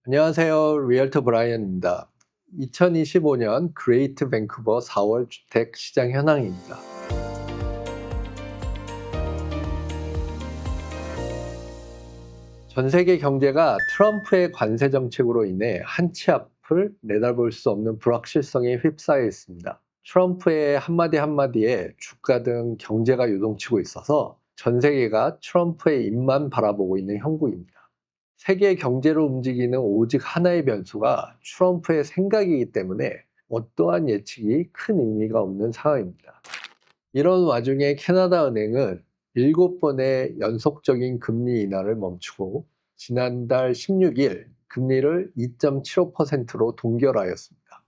안녕하세요. 리얼터 브라이언입니다. 2025년 그레이트 밴쿠버 4월 주택 시장 현황입니다. 전 세계 경제가 트럼프의 관세 정책으로 인해 한치 앞을 내다볼 수 없는 불확실성에 휩싸여 있습니다. 트럼프의 한마디 한마디에 주가 등 경제가 요동치고 있어서 전 세계가 트럼프의 입만 바라보고 있는 형국입니다. 세계 경제를 움직이는 오직 하나의 변수가 트럼프의 생각이기 때문에 어떠한 예측이 큰 의미가 없는 상황입니다. 이런 와중에 캐나다 은행은 7번의 연속적인 금리 인하를 멈추고 지난달 16일 금리를 2.75%로 동결하였습니다.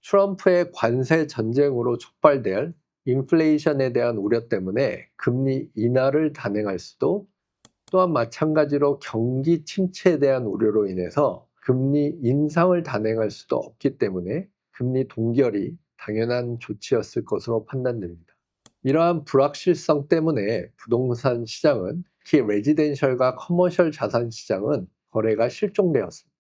트럼프의 관세 전쟁으로 촉발될 인플레이션에 대한 우려 때문에 금리 인하를 단행할 수도, 또한 마찬가지로 경기 침체에 대한 우려로 인해서 금리 인상을 단행할 수도 없기 때문에 금리 동결이 당연한 조치였을 것으로 판단됩니다. 이러한 불확실성 때문에 부동산 시장은, 특히 레지덴셜과 커머셜 자산 시장은 거래가 실종되었습니다.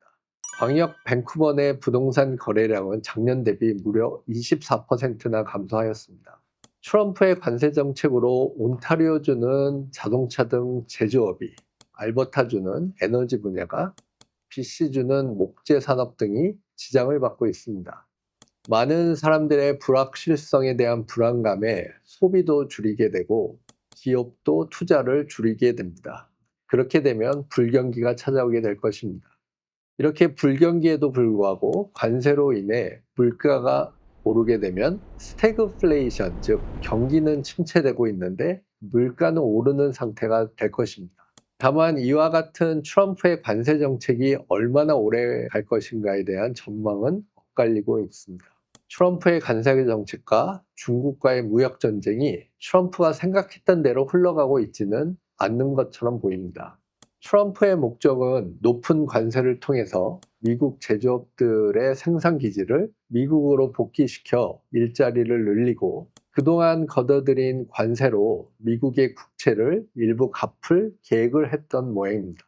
광역 밴쿠버 내 부동산 거래량은 작년 대비 무려 24%나 감소하였습니다. 트럼프의 관세 정책으로 온타리오주는 자동차 등 제조업이, 알버타주는 에너지 분야가, BC주는 목재 산업 등이 지장을 받고 있습니다. 많은 사람들의 불확실성에 대한 불안감에 소비도 줄이게 되고 기업도 투자를 줄이게 됩니다. 그렇게 되면 불경기가 찾아오게 될 것입니다. 이렇게 불경기에도 불구하고 관세로 인해 물가가 오르게 되면 스태그플레이션, 즉 경기는 침체되고 있는데 물가는 오르는 상태가 될 것입니다. 다만 이와 같은 트럼프의 관세 정책이 얼마나 오래 갈 것인가에 대한 전망은 엇갈리고 있습니다. 트럼프의 관세 정책과 중국과의 무역 전쟁이 트럼프가 생각했던 대로 흘러가고 있지는 않는 것처럼 보입니다. 트럼프의 목적은 높은 관세를 통해서 미국 제조업들의 생산 기지를 미국으로 복귀시켜 일자리를 늘리고, 그동안 걷어들인 관세로 미국의 국채를 일부 갚을 계획을 했던 모양입니다.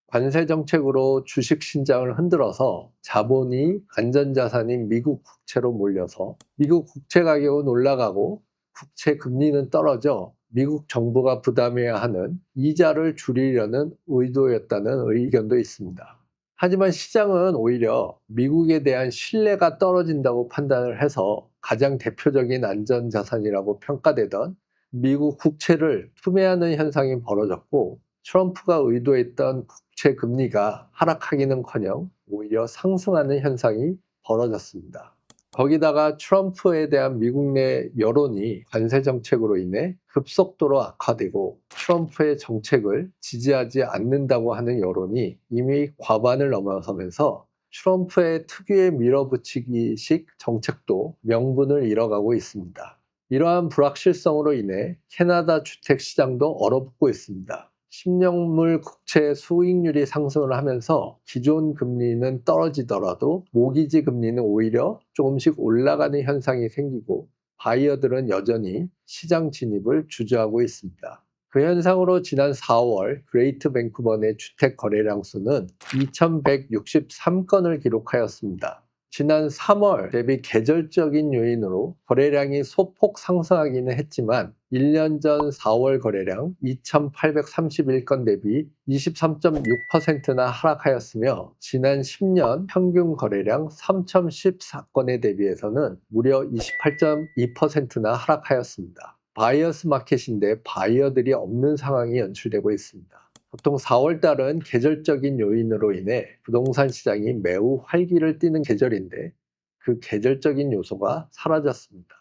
관세 정책으로 주식 시장을 흔들어서 자본이 안전자산인 미국 국채로 몰려서 미국 국채 가격은 올라가고 국채 금리는 떨어져 미국 정부가 부담해야 하는 이자를 줄이려는 의도였다는 의견도 있습니다. 하지만 시장은 오히려 미국에 대한 신뢰가 떨어진다고 판단을 해서 가장 대표적인 안전자산이라고 평가되던 미국 국채를 투매하는 현상이 벌어졌고, 트럼프가 의도했던 국채 금리가 하락하기는커녕 오히려 상승하는 현상이 벌어졌습니다. 거기다가 트럼프에 대한 미국 내 여론이 관세 정책으로 인해 급속도로 악화되고 트럼프의 정책을 지지하지 않는다고 하는 여론이 이미 과반을 넘어서면서 트럼프의 특유의 밀어붙이기식 정책도 명분을 잃어가고 있습니다. 이러한 불확실성으로 인해 캐나다 주택 시장도 얼어붙고 있습니다. 10년물 국채 수익률이 상승을 하면서 기존 금리는 떨어지더라도 모기지 금리는 오히려 조금씩 올라가는 현상이 생기고, 바이어들은 여전히 시장 진입을 주저하고 있습니다. 그 현상으로 지난 4월 그레이트 밴쿠버 내 주택 거래량 수는 2,163건을 기록하였습니다. 지난 3월 대비 계절적인 요인으로 거래량이 소폭 상승하기는 했지만 1년 전 4월 거래량 2,831건 대비 23.6%나 하락하였으며, 지난 10년 평균 거래량 3,014건에 대비해서는 무려 28.2%나 하락하였습니다. 바이어스 마켓인데 바이어들이 없는 상황이 연출되고 있습니다. 보통 4월 달은 계절적인 요인으로 인해 부동산 시장이 매우 활기를 띠는 계절인데 그 계절적인 요소가 사라졌습니다.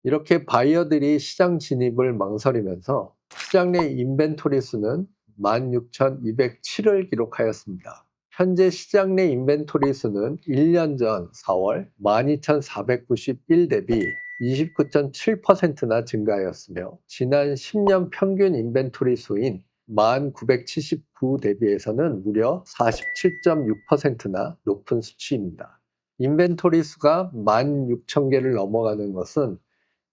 이렇게 바이어들이 시장 진입을 망설이면서 시장 내 인벤토리 수는 16,207을 기록하였습니다. 현재 시장 내 인벤토리 수는 1년 전 4월 12,491 대비 29.7%나 증가하였으며, 지난 10년 평균 인벤토리 수인 1,979 대비해서는 무려 47.6%나 높은 수치입니다. 인벤토리 수가 16,000개를 넘어가는 것은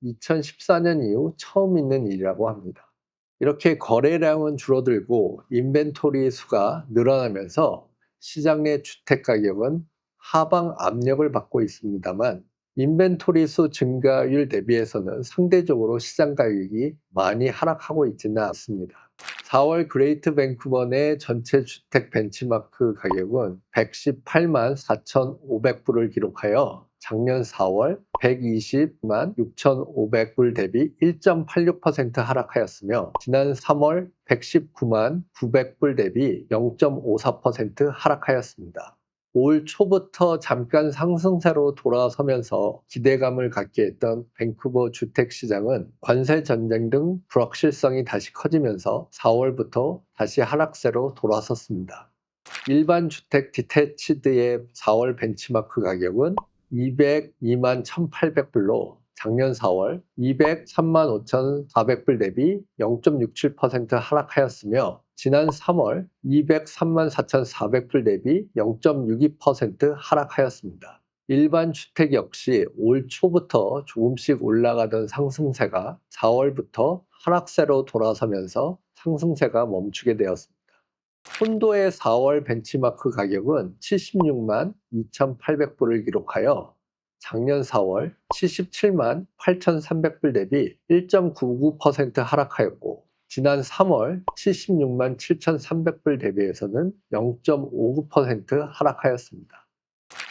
2014년 이후 처음 있는 일이라고 합니다. 이렇게 거래량은 줄어들고 인벤토리 수가 늘어나면서 시장 내 주택 가격은 하방 압력을 받고 있습니다만 인벤토리 수 증가율 대비해서는 상대적으로 시장 가격이 많이 하락하고 있지는 않습니다. 4월 그레이트 밴쿠버 내 전체 주택 벤치마크 가격은 118만 4,500불을 기록하여 작년 4월 120만 6,500불 대비 1.86% 하락하였으며 지난 3월 119만 900불 대비 0.54% 하락하였습니다. 올 초부터 잠깐 상승세로 돌아서면서 기대감을 갖게 했던 밴쿠버 주택시장은 관세 전쟁 등 불확실성이 다시 커지면서 4월부터 다시 하락세로 돌아섰습니다. 일반 주택 디태치드의 4월 벤치마크 가격은 202만 1,800불로 작년 4월 203만 5,400불 대비 0.67% 하락하였으며 지난 3월 203만 4,400불 대비 0.62% 하락하였습니다. 일반 주택 역시 올 초부터 조금씩 올라가던 상승세가 4월부터 하락세로 돌아서면서 상승세가 멈추게 되었습니다. 콘도의 4월 벤치마크 가격은 76만 2,800불을 기록하여 작년 4월 77만 8,300불 대비 1.99% 하락하였고 지난 3월 76만 7,300불 대비해서는 0.59% 하락하였습니다.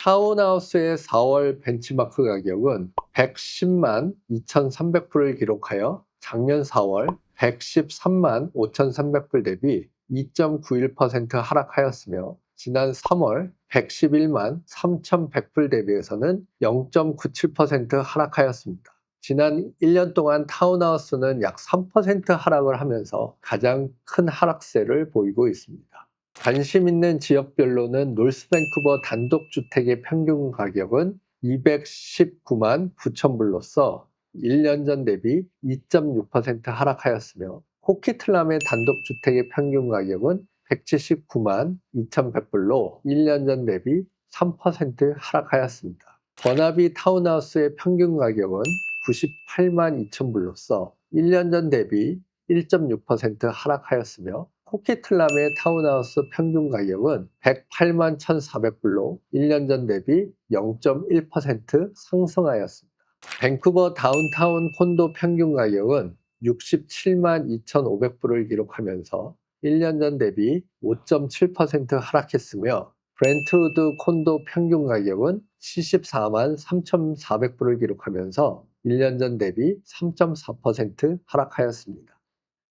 타운하우스의 4월 벤치마크 가격은 110만 2,300불을 기록하여 작년 4월 113만 5,300불 대비 2.91% 하락하였으며 지난 3월 111만 3,100불 대비해서는 0.97% 하락하였습니다. 지난 1년 동안 타운하우스는 약 3% 하락을 하면서 가장 큰 하락세를 보이고 있습니다. 관심 있는 지역별로는 노스밴쿠버 단독주택의 평균 가격은 219만 9,000불로서 1년 전 대비 2.6% 하락하였으며 코키틀람의 단독주택의 평균 가격은 179만 2,100불로 1년 전 대비 3% 하락하였습니다. 버나비 타운하우스의 평균 가격은 98만 2,000불로서 1년 전 대비 1.6% 하락하였으며 코키틀람의 타운하우스 평균 가격은 108만 1,400불로 1년 전 대비 0.1% 상승하였습니다. 밴쿠버 다운타운 콘도 평균 가격은 67만 2,500불을 기록하면서 1년 전 대비 5.7% 하락했으며 브렌트우드 콘도 평균 가격은 74만 3,400불을 기록하면서 1년 전 대비 3.4% 하락하였습니다.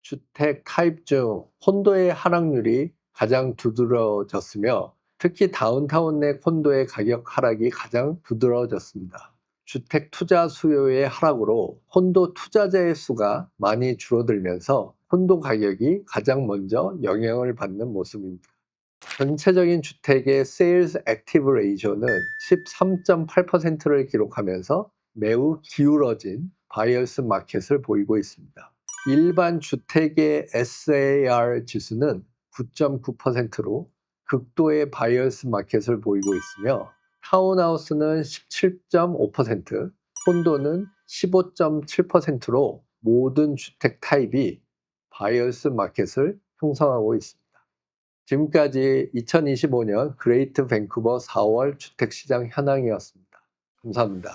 주택 타입 중 콘도의 하락률이 가장 두드러졌으며 특히 다운타운 내 콘도의 가격 하락이 가장 두드러졌습니다. 주택 투자 수요의 하락으로 콘도 투자자의 수가 많이 줄어들면서 콘도 가격이 가장 먼저 영향을 받는 모습입니다. 전체적인 주택의 세일즈 액티브 레이저는 13.8%를 기록하면서 매우 기울어진 바이어스 마켓을 보이고 있습니다. 일반 주택의 SAR 지수는 9.9%로 극도의 바이어스 마켓을 보이고 있으며 타운하우스는 17.5%, 콘도는 15.7%로 모든 주택 타입이 바이어스 마켓을 형성하고 있습니다. 지금까지 2025년 그레이트 밴쿠버 4월 주택시장 현황이었습니다. 감사합니다.